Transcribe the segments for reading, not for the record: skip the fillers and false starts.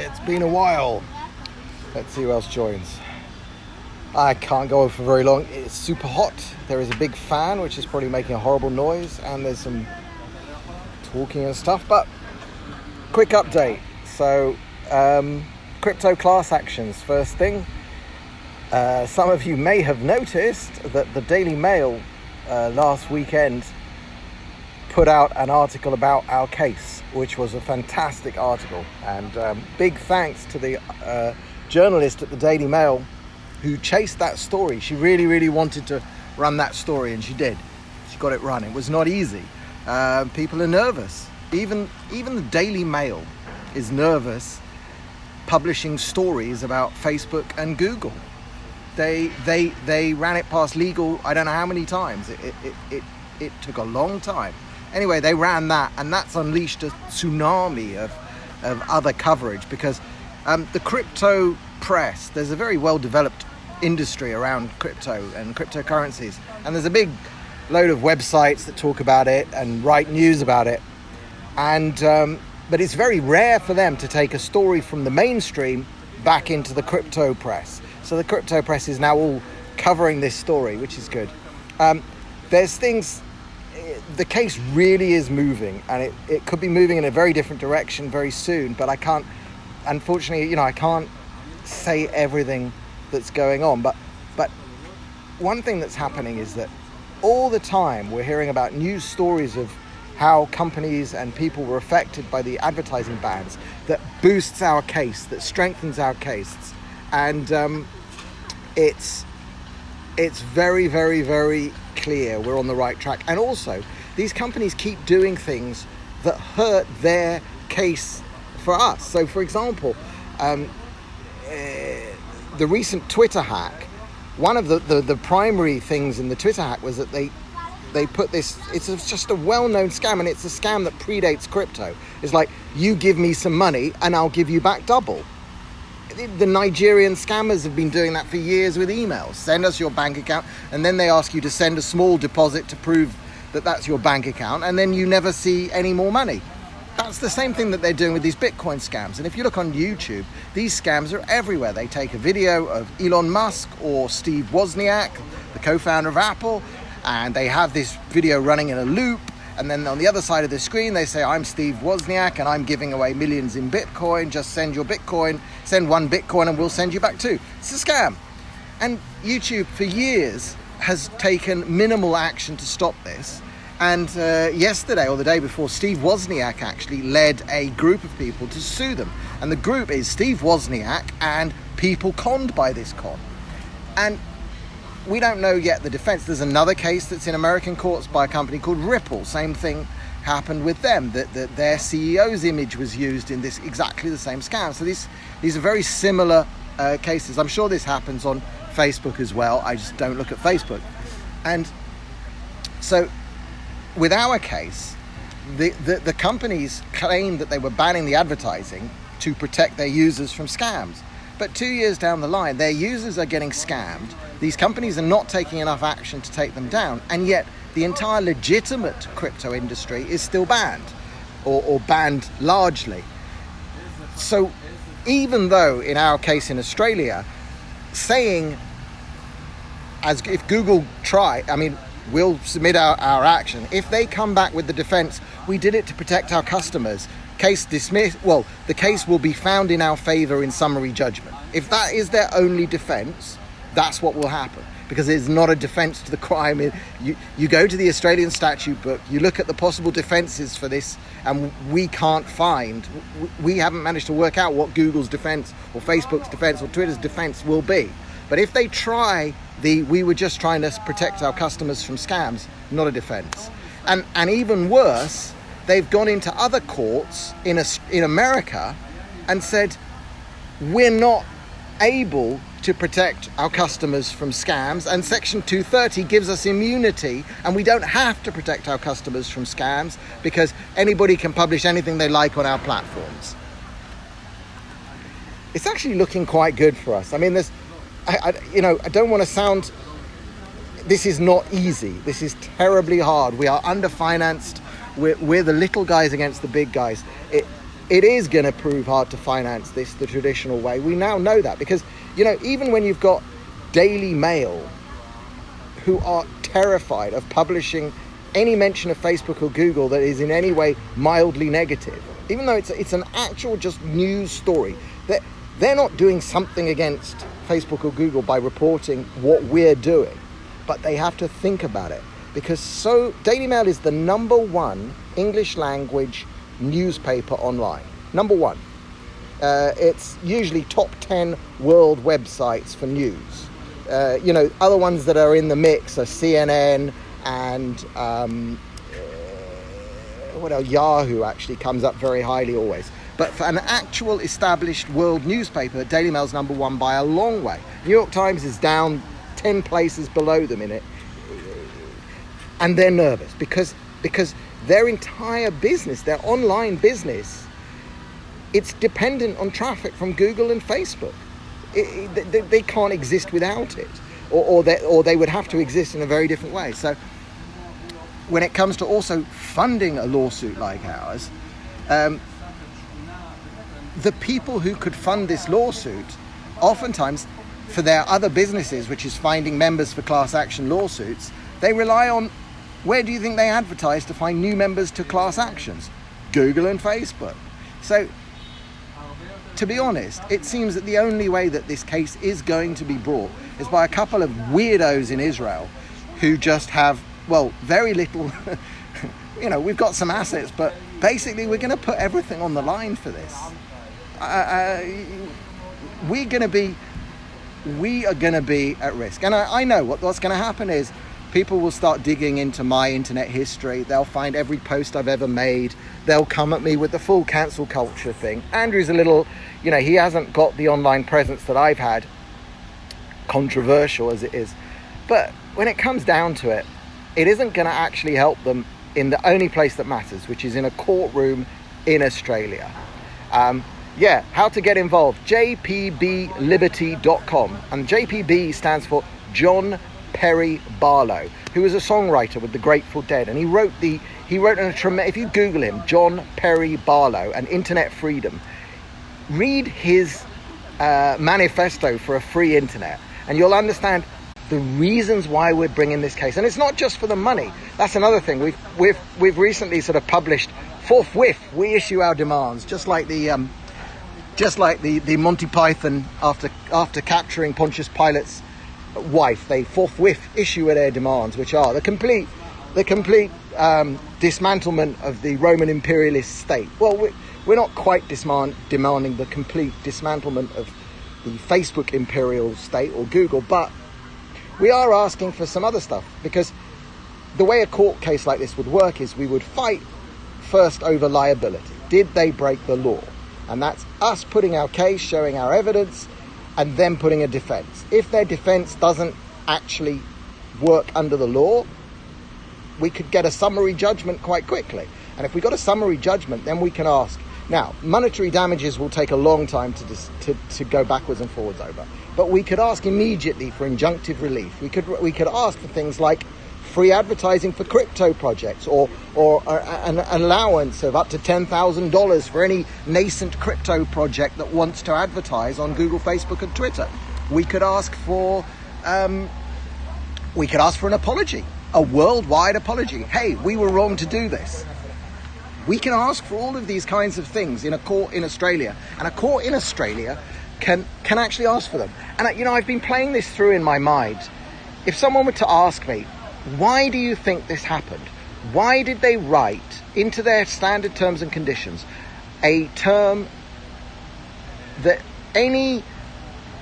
It's been a while. Let's see who else joins. I can't go on for very long. It's super hot. There is a big fan, which is probably making a horrible noise, and there's some talking and stuff. But quick update. So, crypto class actions. First thing. Some of you may have noticed that the Daily Mail last weekend put out an article about our case, which was a fantastic article. And big thanks to the journalist at the Daily Mail who chased that story. She really, really wanted to run that story, and she did. She got it run. It was not easy. People are nervous. Even the Daily Mail is nervous publishing stories about Facebook and Google. They ran it past legal, I don't know how many times. It took a long time. Anyway, they ran that, and that's unleashed a tsunami of other coverage, because the crypto press, there's a very well-developed industry around crypto and cryptocurrencies, and there's a big load of websites that talk about it and write news about it, and but it's very rare for them to take a story from the mainstream back into the crypto press. So the crypto press is now all covering this story, which is good. There's things, the case really is moving, and it could be moving in a very different direction very soon, but I can't, unfortunately, I can't say everything that's going on. But one thing that's happening is that all the time we're hearing about news stories of how companies and people were affected by the advertising bans that boosts our case, that strengthens our case. And it's very, very, very clear we're on the right track. And also, these companies keep doing things that hurt their case for us. So, for example, the recent Twitter hack, one of the primary things in the Twitter hack was that they put this, just a well-known scam, and it's a scam that predates crypto. It's like, you give me some money and I'll give you back double. The Nigerian scammers have been doing that for years with emails. Send us your bank account, and then they ask you to send a small deposit to prove that that's your bank account, and then you never see any more money. That's the same thing that they're doing with these Bitcoin scams. And if you look on YouTube, these scams are everywhere. They take a video of Elon Musk or Steve Wozniak, the co-founder of Apple, and they have this video running in a loop. And then on the other side of the screen, they say, I'm Steve Wozniak and I'm giving away millions in Bitcoin. Just send your Bitcoin, send one Bitcoin and we'll send you back two. It's a scam. And YouTube for years has taken minimal action to stop this. And yesterday or the day before, Steve Wozniak actually led a group of people to sue them. And the group is Steve Wozniak and people conned by this con. And we don't know yet the defense. There's another case that's in American courts by a company called Ripple. Same thing happened with them, that their CEO's image was used in this exactly the same scam. So these are very similar cases. I'm sure this happens on Facebook as well. I just don't look at Facebook. And so with our case, the companies claimed that they were banning the advertising to protect their users from scams. But 2 years down the line, their users are getting scammed. These companies are not taking enough action to take them down. And yet the entire legitimate crypto industry is still banned, or banned largely. So even though in our case in Australia, saying, as if Google we'll submit our action. If they come back with the defense, we did it to protect our customers, case dismissed, well, the case will be found in our favor in summary judgment. If that is their only defense, that's what will happen, because it's not a defense to the crime. You go to the Australian statute book, you look at the possible defenses for this, and we haven't managed to work out what Google's defense or Facebook's defense or Twitter's defense will be. But if they try we were just trying to protect our customers from scams, not a defense. And even worse, they've gone into other courts in America and said, we're not able to protect our customers from scams, and Section 230 gives us immunity, and we don't have to protect our customers from scams because anybody can publish anything they like on our platforms. It's actually looking quite good for us. I mean, I don't want to sound, this is not easy. This is terribly hard. We are underfinanced. We're the little guys against the big guys. it is going to prove hard to finance this the traditional way. We now know that because, even when you've got Daily Mail who are terrified of publishing any mention of Facebook or Google that is in any way mildly negative, even though it's an actual just news story, that they're not doing something against Facebook or Google by reporting what we're doing, but they have to think about it because Daily Mail is the number one English language newspaper online. Number one. It's usually top 10 world websites for news. Other ones that are in the mix are CNN and Yahoo actually comes up very highly always. But for an actual established world newspaper, Daily Mail's number one by a long way. New York Times is down 10 places below them in it. And they're nervous because their entire business, their online business, it's dependent on traffic from Google and Facebook. They can't exist without it, or they would have to exist in a very different way. So when it comes to also funding a lawsuit like ours, the people who could fund this lawsuit, oftentimes for their other businesses, which is finding members for class action lawsuits, they rely on, where do you think they advertise to find new members to class actions? Google and Facebook. So, to be honest, it seems that the only way that this case is going to be brought is by a couple of weirdos in Israel who just have, very little, we've got some assets, but basically we're going to put everything on the line for this. We are going to be at risk. And I know what's going to happen is people will start digging into my internet history. They'll find every post I've ever made. They'll come at me with the full cancel culture thing. Andrew's a little, he hasn't got the online presence that I've had, controversial as it is. But when it comes down to it, it isn't going to actually help them in the only place that matters, which is in a courtroom in Australia. How to get involved, jpbliberty.com, and JPB stands for John Perry Barlow, who was a songwriter with the Grateful Dead, and he wrote if you Google him, John Perry Barlow and Internet Freedom, read his manifesto for a free internet, and you'll understand the reasons why we're bringing this case. And it's not just for the money. That's another thing. We've recently sort of published, forthwith we issue our demands, just like the Monty Python after capturing Pontius Pilate's wife, they forthwith issue their demands, which are the complete dismantlement of the Roman imperialist state. Well, we're not quite demanding the complete dismantlement of the Facebook imperial state or Google, but we are asking for some other stuff, because the way a court case like this would work is we would fight first over liability. Did they break the law? And that's us putting our case, showing our evidence, and then putting a defense. If their defense doesn't actually work under the law, we could get a summary judgment quite quickly. And if we got a summary judgment, then we can ask. Now, monetary damages will take a long time to go backwards and forwards over. But we could ask immediately for injunctive relief. We could ask for things like free advertising for crypto projects, or an allowance of up to $10,000 for any nascent crypto project that wants to advertise on Google, Facebook, and Twitter. We could ask for an apology, a worldwide apology. Hey, we were wrong to do this. We can ask for all of these kinds of things in a court in Australia, and a court in Australia can actually ask for them. And I've been playing this through in my mind. If someone were to ask me, why do you think this happened? Why did they write into their standard terms and conditions a term that any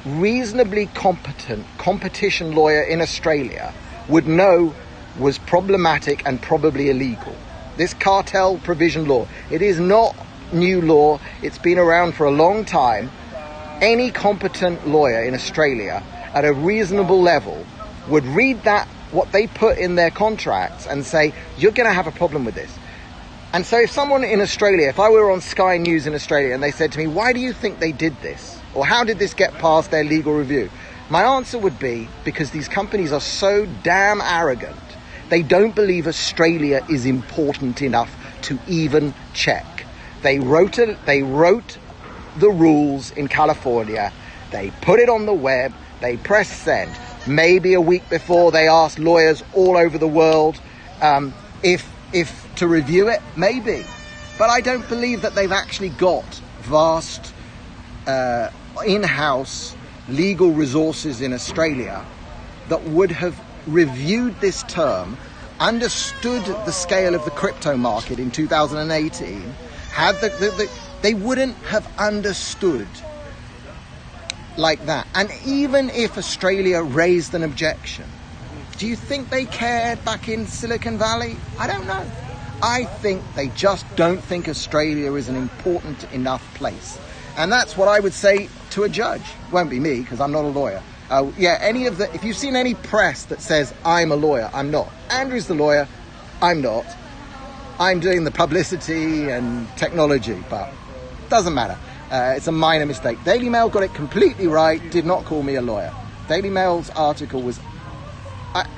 reasonably competent competition lawyer in Australia would know was problematic and probably illegal? This cartel provision law, it is not new law. It's been around for a long time. Any competent lawyer in Australia at a reasonable level would read that, what they put in their contracts, and say, you're going to have a problem with this. And so if someone in Australia, if I were on Sky News in Australia and they said to me, why do you think they did this? Or how did this get past their legal review? My answer would be, because these companies are so damn arrogant, they don't believe Australia is important enough to even check. They wrote the rules in California. They put it on the web. They pressed send. Maybe a week before, they asked lawyers all over the world if to review it. Maybe, but I don't believe that they've actually got vast in-house legal resources in Australia that would have reviewed this term, understood the scale of the crypto market in 2018. They wouldn't have understood like that. And even if Australia raised an objection, do you think they cared back in Silicon Valley? I don't know. I think they just don't think Australia is an important enough place. And that's what I would say to a judge. Won't be me, because I'm not a lawyer. If you've seen any press that says I'm a lawyer, I'm not. Andrew's the lawyer, I'm not. I'm doing the publicity and technology, but doesn't matter. It's a minor mistake. Daily Mail got it completely right, did not call me a lawyer. Daily Mail's article was...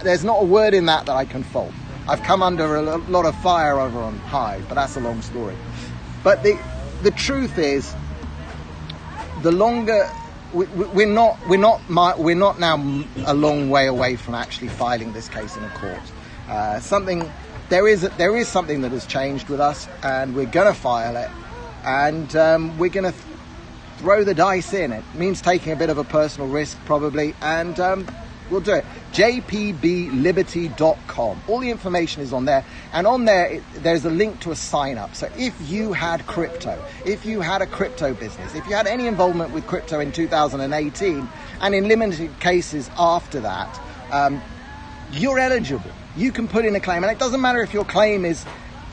there's not a word in that I can fault. I've come under a lot of fire over on Hive, but that's a long story. But the truth is, the longer... We're not now a long way away from actually filing this case in a court. There is something that has changed with us, and we're going to file it, and we're going to throw the dice in. It means taking a bit of a personal risk, probably, and we'll do it. jpbliberty.com. All the information is on there, and on there there's a link to a sign up. So if you had crypto, if you had a crypto business, if you had any involvement with crypto in 2018 and in limited cases after that, you're eligible. You can put in a claim, and it doesn't matter if your claim is,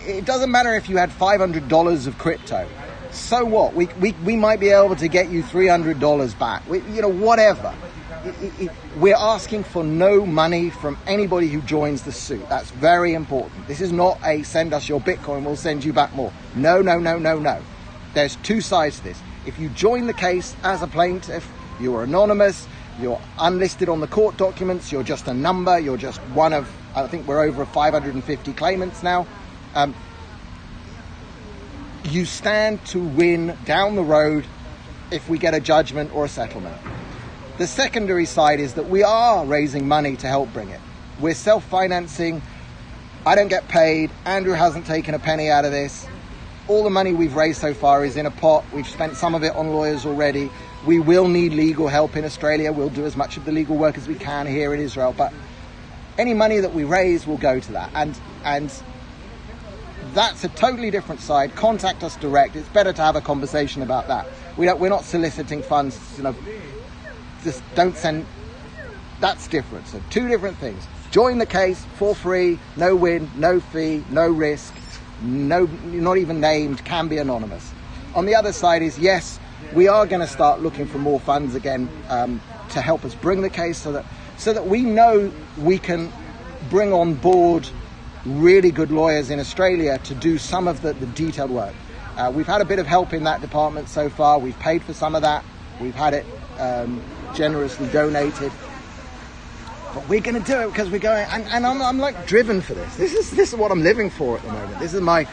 it doesn't matter if you had $500 of crypto. So what? We might be able to get you $300 back. Whatever. We're asking for no money from anybody who joins the suit. That's very important. This is not a send us your Bitcoin, we'll send you back more. No. There's two sides to this. If you join the case as a plaintiff, you're anonymous, you're unlisted on the court documents, you're just a number, you're just one of, I think we're over 550 claimants now. You stand to win down the road if we get a judgment or a settlement. The secondary side is that we are raising money to help bring it. We're self-financing. I don't get paid. Andrew hasn't taken a penny out of this. All the money we've raised so far is in a pot. We've spent some of it on lawyers already. We will need legal help in Australia. We'll do as much of the legal work as we can here in Israel. But any money that we raise will go to that. And that's a totally different side. Contact us direct. It's better to have a conversation about that. We're not soliciting funds, just don't send. That's different. So two different things. Join the case for free, no win, no fee, no risk, no, not even named, can be anonymous. On the other side is, yes, we are going to start looking for more funds again to help us bring the case so that we know we can bring on board really good lawyers in Australia to do some of the detailed work. We've had a bit of help in that department so far. We've paid for some of that. We've had it generously donated, but we're going to do it because we're going, and I'm like driven for this. This is what I'm living for at the moment. This is my,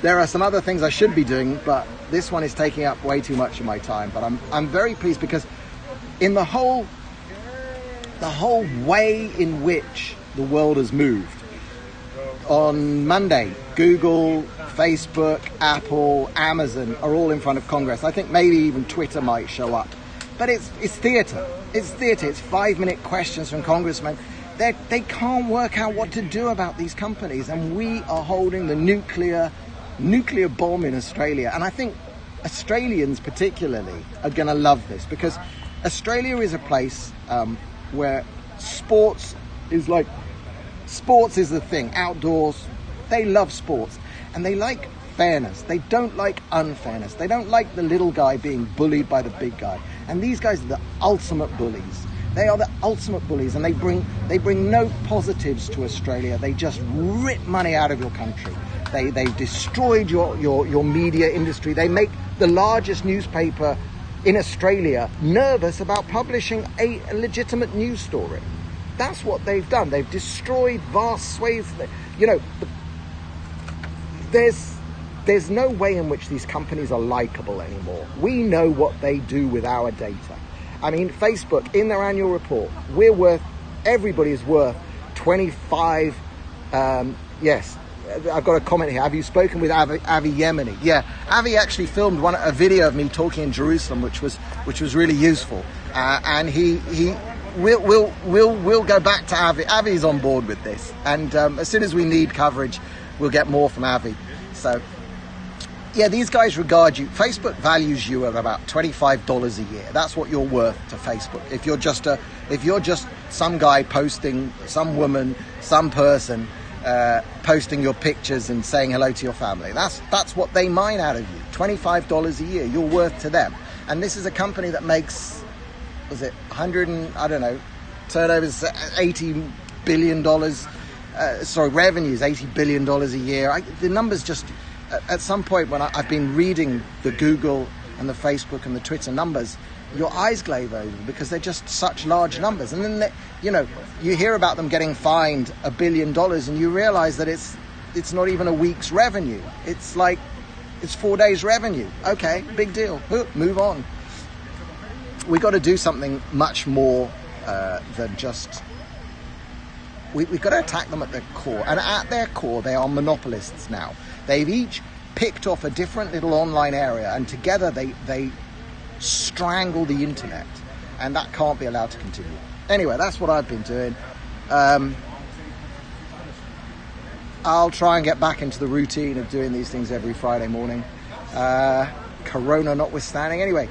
there are some other things I should be doing, but this one is taking up way too much of my time. But I'm very pleased because in the whole way in which the world has moved. On Monday, Google, Facebook, Apple, Amazon are all in front of Congress. I think maybe even Twitter might show up. But it's theatre. It's theatre. It's 5-minute questions from congressmen. They can't work out what to do about these companies. And we are holding the nuclear bomb in Australia. And I think Australians particularly are going to love this, because Australia is a place where sports is the thing. Outdoors, they love sports, and they like fairness. They don't like unfairness. They don't like the little guy being bullied by the big guy. And these guys are the ultimate bullies. They are the ultimate bullies, and they bring no positives to Australia. They just rip money out of your country. They've destroyed your media industry. They make the largest newspaper in Australia nervous about publishing a legitimate news story. That's what they've done. They've destroyed vast swathes. there's no way in which these companies are likable anymore. We know what they do with our data. I mean, Facebook, in their annual report, everybody is worth 25, yes, I've got a comment here. Have you spoken with Avi Yemeni? Yeah, Avi actually filmed a video of me talking in Jerusalem, which was really useful. And we'll go back to Avi. Avi's on board with this, and as soon as we need coverage, we'll get more from Avi. So, yeah, these guys regard you. Facebook values you at about $25 a year. That's what you're worth to Facebook. If you're just some guy posting, some woman, some person posting your pictures and saying hello to your family, that's what they mine out of you. $25 a year, you're worth to them. And this is a company that makes, was it 100 and I don't know, turnovers $80 billion. Revenues $80 billion a year. The numbers just, at some point when I've been reading the Google and the Facebook and the Twitter numbers, your eyes glaze over because they're just such large numbers. And then, you hear about them getting fined $1 billion and you realize that it's not even a week's revenue. It's like, it's 4 days revenue. Okay, big deal. Move on. We got to do something much more than just... We've got to attack them at their core. And at their core, they are monopolists now. They've each picked off a different little online area, and together they strangle the internet. And that can't be allowed to continue. Anyway, that's what I've been doing. I'll try and get back into the routine of doing these things every Friday morning. Corona notwithstanding. Anyway,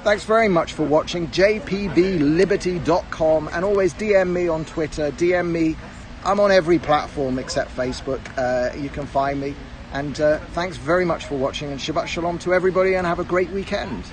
thanks very much for watching. jpbliberty.com, and always DM me on Twitter. DM me. I'm on every platform except Facebook. You can find me. And thanks very much for watching, and Shabbat Shalom to everybody, and have a great weekend.